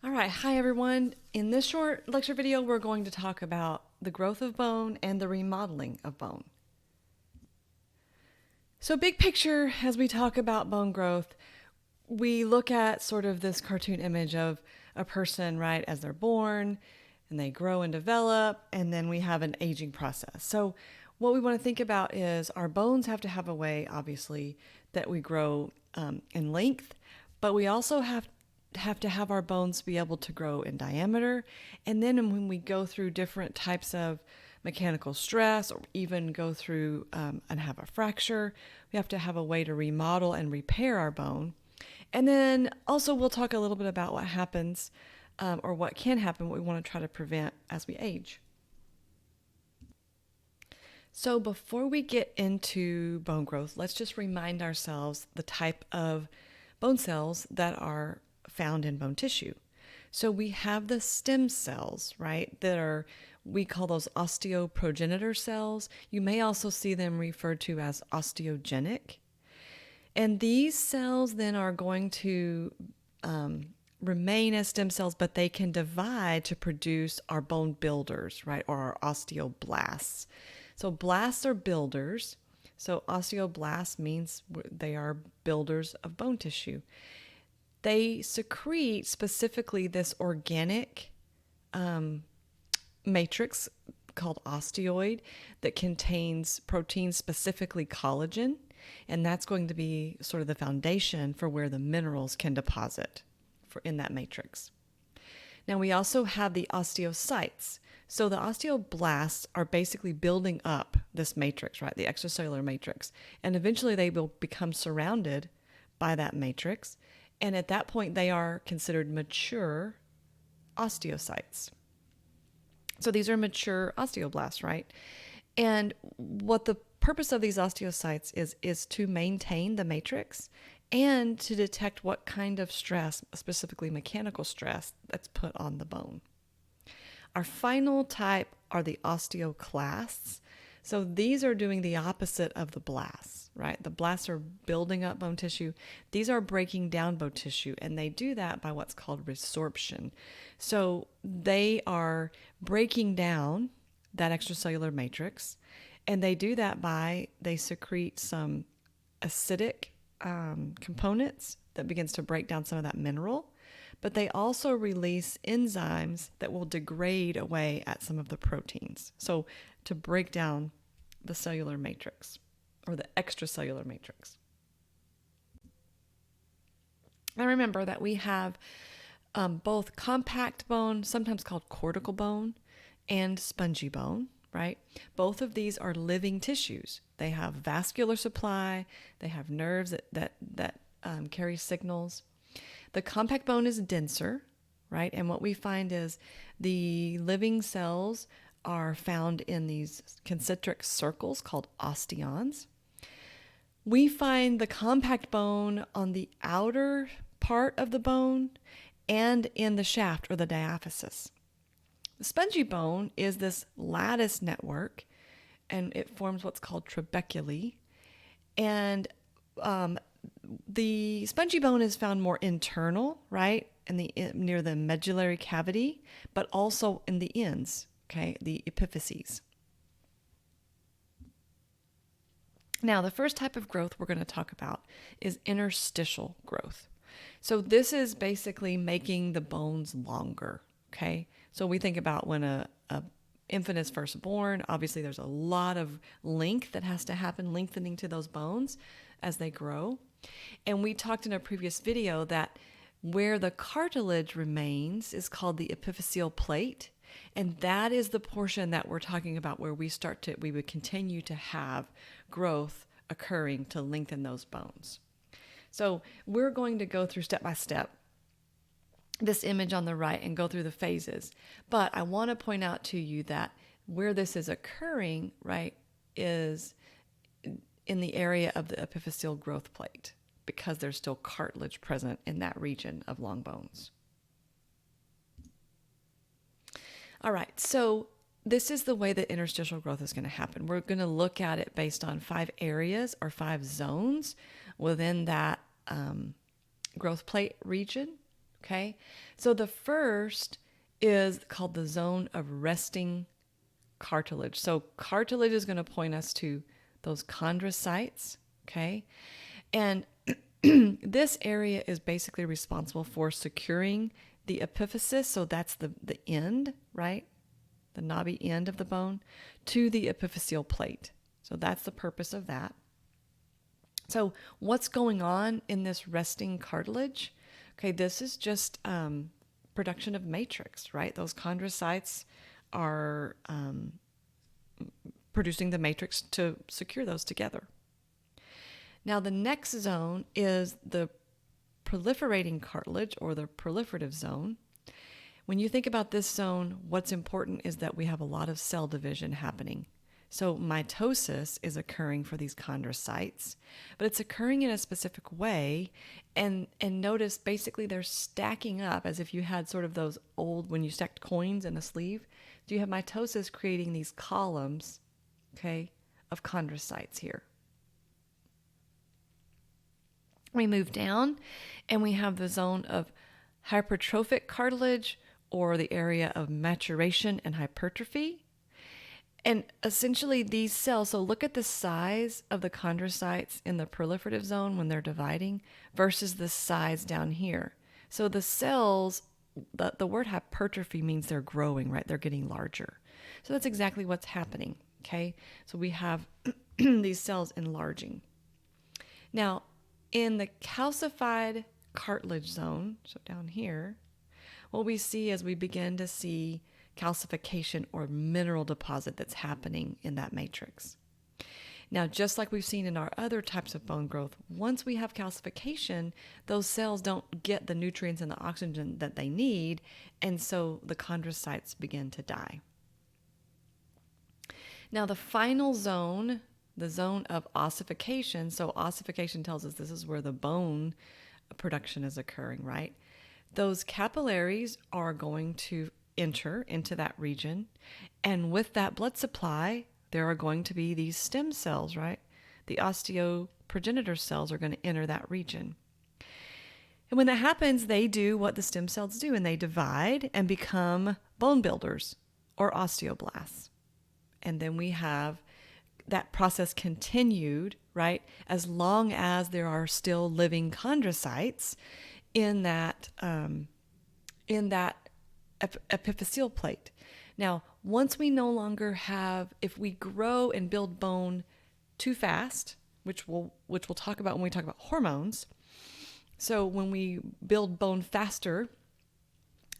All right, hi everyone. In this short lecture video, we're going to talk about the growth of bone and the remodeling of bone. So big picture, as we talk about bone growth, we look at sort of this cartoon image of a person, right, as they're born and they grow and develop, and then we have an aging process. So what we want to think about is our bones have to have a way, obviously, that we grow in length, but we also have to have our bones be able to grow in diameter. And then when we go through different types of mechanical stress or even go through and have a fracture, we have to have a way to remodel and repair our bone. And then also we'll talk a little bit about what happens or what can happen, what we want to try to prevent as we age. So before we get into bone growth, let's just remind ourselves the type of bone cells that are found in bone tissue. So we have the stem cells, right, we call those osteoprogenitor cells. You may also see them referred to as osteogenic. And these cells then are going to remain as stem cells, but they can divide to produce our bone builders, right, or our osteoblasts. So blasts are builders. So osteoblasts means they are builders of bone tissue. They secrete specifically this organic matrix called osteoid that contains proteins, specifically collagen, and that's going to be sort of the foundation for where the minerals can deposit in that matrix. Now we also have the osteocytes. So the osteoblasts are basically building up this matrix, right, the extracellular matrix, and eventually they will become surrounded by that matrix. And at that point, they are considered mature osteocytes. So these are mature osteoblasts, right? And what the purpose of these osteocytes is to maintain the matrix and to detect what kind of stress, specifically mechanical stress, that's put on the bone. Our final type are the osteoclasts. So these are doing the opposite of the blasts, right? The blasts are building up bone tissue. These are breaking down bone tissue, and they do that by what's called resorption. So they are breaking down that extracellular matrix, and they do that by they secrete some acidic components that begins to break down some of that mineral, but they also release enzymes that will degrade away at some of the proteins. So to break down the cellular matrix or the extracellular matrix. Now remember that we have both compact bone, sometimes called cortical bone, and spongy bone, right? Both of these are living tissues. They have vascular supply, they have nerves that carry signals. The compact bone is denser, right? And what we find is the living cells are found in these concentric circles called osteons. We find the compact bone on the outer part of the bone and in the shaft or the diaphysis. The spongy bone is this lattice network, and it forms what's called trabeculae. And the spongy bone is found more internal, right, near the medullary cavity, but also in the ends, okay, the epiphyses. Now, the first type of growth we're going to talk about is interstitial growth. So this is basically making the bones longer, okay? So we think about when a infant is first born, obviously there's a lot of length that has to happen, lengthening to those bones as they grow. And we talked in a previous video that where the cartilage remains is called the epiphyseal plate. And that is the portion that we're talking about where we would continue to have growth occurring to lengthen those bones. So we're going to go through step by step this image on the right and go through the phases. But I want to point out to you that where this is occurring, right, is in the area of the epiphyseal growth plate because there's still cartilage present in that region of long bones. All right, so this is the way that interstitial growth is going to happen. We're going to look at it based on 5 areas or 5 zones within that growth plate region Okay, so the first is called the zone of resting cartilage. So cartilage is going to point us to those chondrocytes. Okay, and this area is basically responsible for securing the epiphysis. So that's the end, right? The knobby end of the bone to the epiphyseal plate. So that's the purpose of that. So what's going on in this resting cartilage? Okay, this is just production of matrix, right? Those chondrocytes are producing the matrix to secure those together. Now the next zone is the proliferating cartilage, or the proliferative zone. When you think about this zone, what's important is that we have a lot of cell division happening. So mitosis is occurring for these chondrocytes, but it's occurring in a specific way. And notice basically they're stacking up as if you had sort of those old, when you stacked coins in a sleeve. So you have mitosis creating these columns, okay, of chondrocytes here. We move down and we have the zone of hypertrophic cartilage, or the area of maturation and hypertrophy. And essentially these cells, so look at the size of the chondrocytes in the proliferative zone when they're dividing versus the size down here. So the cells, the word hypertrophy means they're growing, right? They're getting larger. So that's exactly what's happening, okay? So we have these cells enlarging. Now, in the calcified cartilage zone, so down here, what we see is we begin to see calcification or mineral deposit that's happening in that matrix. Now, just like we've seen in our other types of bone growth, once we have calcification, those cells don't get the nutrients and the oxygen that they need, and so the chondrocytes begin to die. Now, the final zone, the zone of ossification, so ossification tells us this is where the bone production is occurring, right? Those capillaries are going to enter into that region, and with that blood supply, there are going to be these stem cells, right? The osteoprogenitor cells are going to enter that region. And when that happens, they do what the stem cells do, and they divide and become bone builders, or osteoblasts. And then we have that process continued, right, as long as there are still living chondrocytes in that epiphyseal plate. Now, once we no longer have, if we grow and build bone too fast, which we'll talk about when we talk about hormones. So when we build bone faster,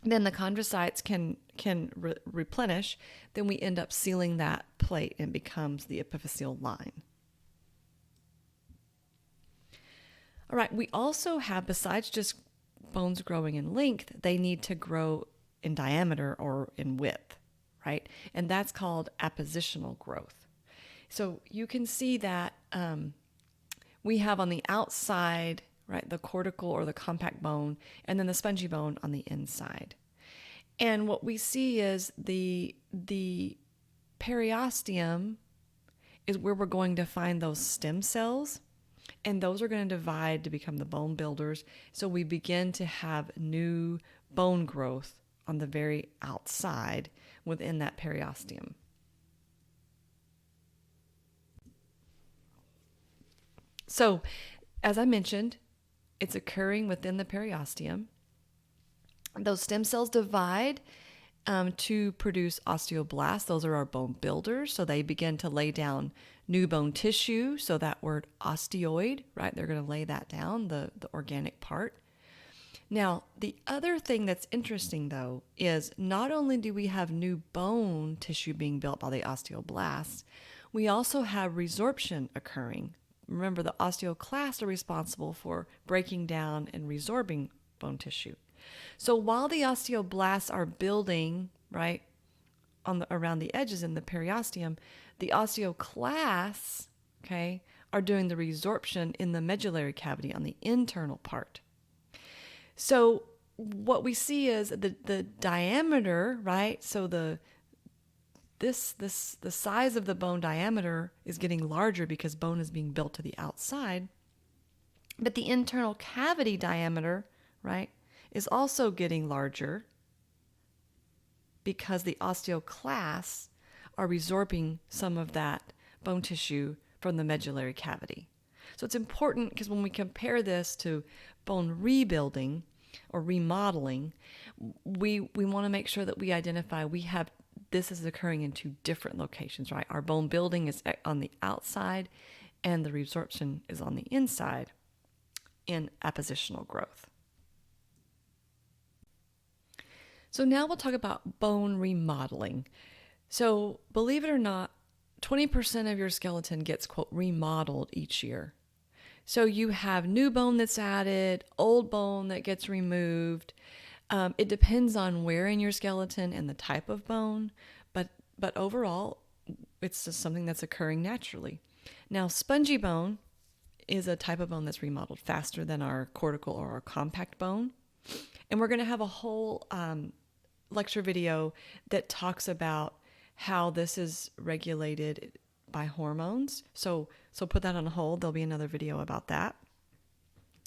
then the chondrocytes can replenish. Then we end up sealing that plate and it becomes the epiphyseal line. All right, we also have, besides just bones growing in length, they need to grow in diameter or in width, right? And that's called appositional growth. So you can see that we have on the outside, right, the cortical or the compact bone, and then the spongy bone on the inside. And what we see is the periosteum is where we're going to find those stem cells, and those are going to divide to become the bone builders. So we begin to have new bone growth on the very outside within that periosteum. So, as I mentioned, it's occurring within the periosteum. Those stem cells divide to produce osteoblasts. Those are our bone builders. So they begin to lay down new bone tissue. So that word osteoid, right? They're going to lay that down, the organic part. Now, the other thing that's interesting, though, is not only do we have new bone tissue being built by the osteoblasts, we also have resorption occurring. Remember, the osteoclasts are responsible for breaking down and resorbing bone tissue. So while the osteoblasts are building, right, around the edges in the periosteum, the osteoclasts, okay, are doing the resorption in the medullary cavity on the internal part. So what we see is the diameter, right? So the size of the bone diameter is getting larger because bone is being built to the outside. But the internal cavity diameter, right, is also getting larger because the osteoclasts are resorbing some of that bone tissue from the medullary cavity. So it's important because when we compare this to bone rebuilding or remodeling, we want to make sure that we identify this is occurring in two different locations, right? Our bone building is on the outside and the resorption is on the inside in appositional growth. So now we'll talk about bone remodeling. So believe it or not, 20% of your skeleton gets, quote, remodeled each year. So you have new bone that's added, old bone that gets removed. It depends on where in your skeleton and the type of bone, but overall, it's just something that's occurring naturally. Now, spongy bone is a type of bone that's remodeled faster than our cortical or our compact bone. And we're going to have a whole lecture video that talks about how this is regulated by hormones. So put that on hold. There'll be another video about that.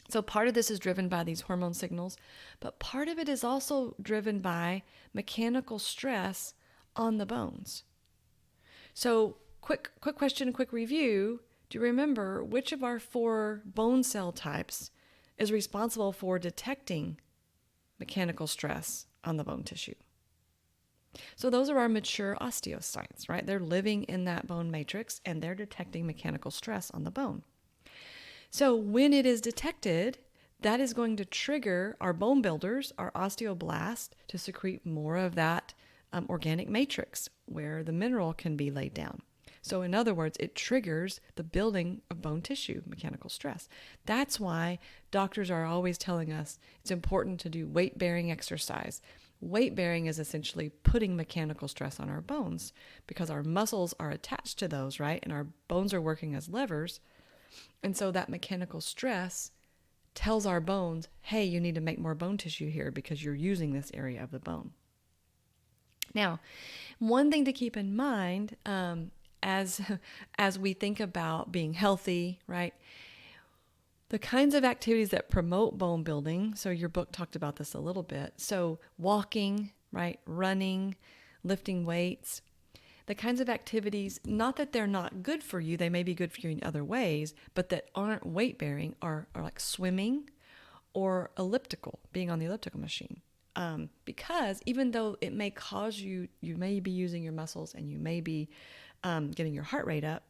So part of this is driven by these hormone signals, but part of it is also driven by mechanical stress on the bones. So quick question, quick review. Do you remember which of our 4 bone cell types is responsible for detecting mechanical stress on the bone tissue? So those are our mature osteocytes, right? They're living in that bone matrix and they're detecting mechanical stress on the bone. So when it is detected, that is going to trigger our bone builders, our osteoblasts, to secrete more of that organic matrix where the mineral can be laid down. So in other words, it triggers the building of bone tissue, mechanical stress. That's why doctors are always telling us it's important to do weight-bearing exercise. Weight-bearing is essentially putting mechanical stress on our bones because our muscles are attached to those, right? And our bones are working as levers. And so that mechanical stress tells our bones, hey, you need to make more bone tissue here because you're using this area of the bone. Now, one thing to keep in mind as we think about being healthy, right? The kinds of activities that promote bone building, so your book talked about this a little bit. So walking, right? Running, lifting weights, the kinds of activities, not that they're not good for you, they may be good for you in other ways, but that aren't weight bearing are like swimming or elliptical, being on the elliptical machine. Because even though it may cause you may be using your muscles and you may be getting your heart rate up,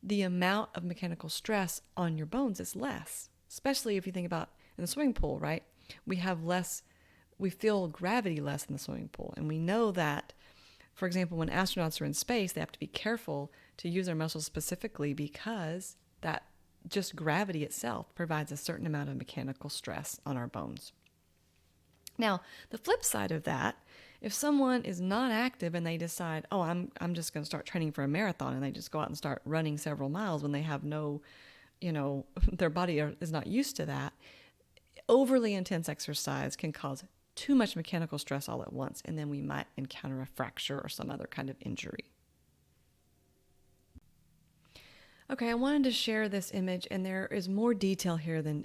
the amount of mechanical stress on your bones is less, especially if you think about in the swimming pool, right? We feel gravity less in the swimming pool. And we know that, for example, when astronauts are in space, they have to be careful to use their muscles specifically because that just gravity itself provides a certain amount of mechanical stress on our bones. Now, the flip side of that, if someone is not active and they decide, oh, I'm just going to start training for a marathon, and they just go out and start running several miles when they have no, their body is not used to that, overly intense exercise can cause too much mechanical stress all at once, and then we might encounter a fracture or some other kind of injury. Okay, I wanted to share this image, and there is more detail here than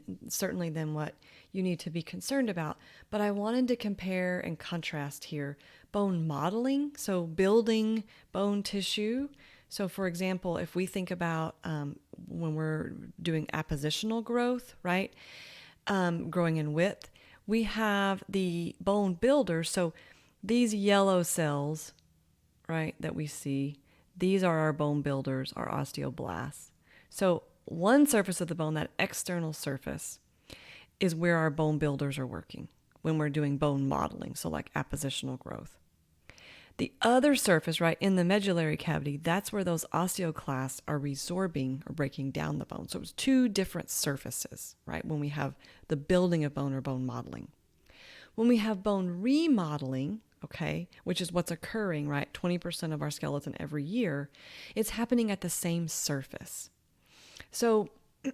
what you need to be concerned about, but I wanted to compare and contrast here bone modeling, so building bone tissue. So for example, if we think about when we're doing appositional growth, right, growing in width, we have the bone builder. So these yellow cells, right, that we see, these are our bone builders, our osteoblasts. So one surface of the bone, that external surface, is where our bone builders are working when we're doing bone modeling, so like appositional growth. The other surface, right, in the medullary cavity, that's where those osteoclasts are resorbing or breaking down the bone. So it's 2 different surfaces, right, when we have the building of bone or bone modeling. When we have bone remodeling, okay, which is what's occurring, right, 20% of our skeleton every year, it's happening at the same surface. So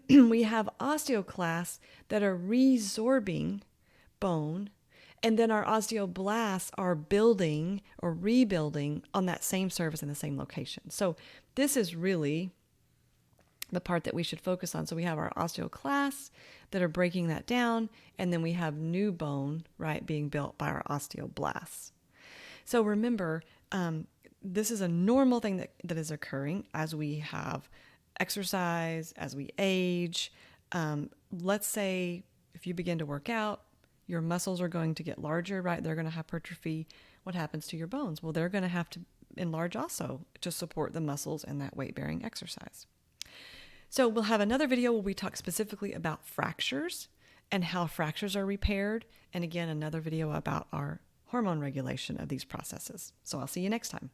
we have osteoclasts that are resorbing bone, and then our osteoblasts are building or rebuilding on that same surface in the same location. So this is really the part that we should focus on. So we have our osteoclasts that are breaking that down, and then we have new bone, right, being built by our osteoblasts. So remember, this is a normal thing that is occurring as we have exercise, as we age. Let's say if you begin to work out, your muscles are going to get larger, right? They're going to hypertrophy. What happens to your bones? Well, they're going to have to enlarge also to support the muscles in that weight-bearing exercise. So we'll have another video where we talk specifically about fractures and how fractures are repaired. And again, another video about our hormone regulation of these processes. So I'll see you next time.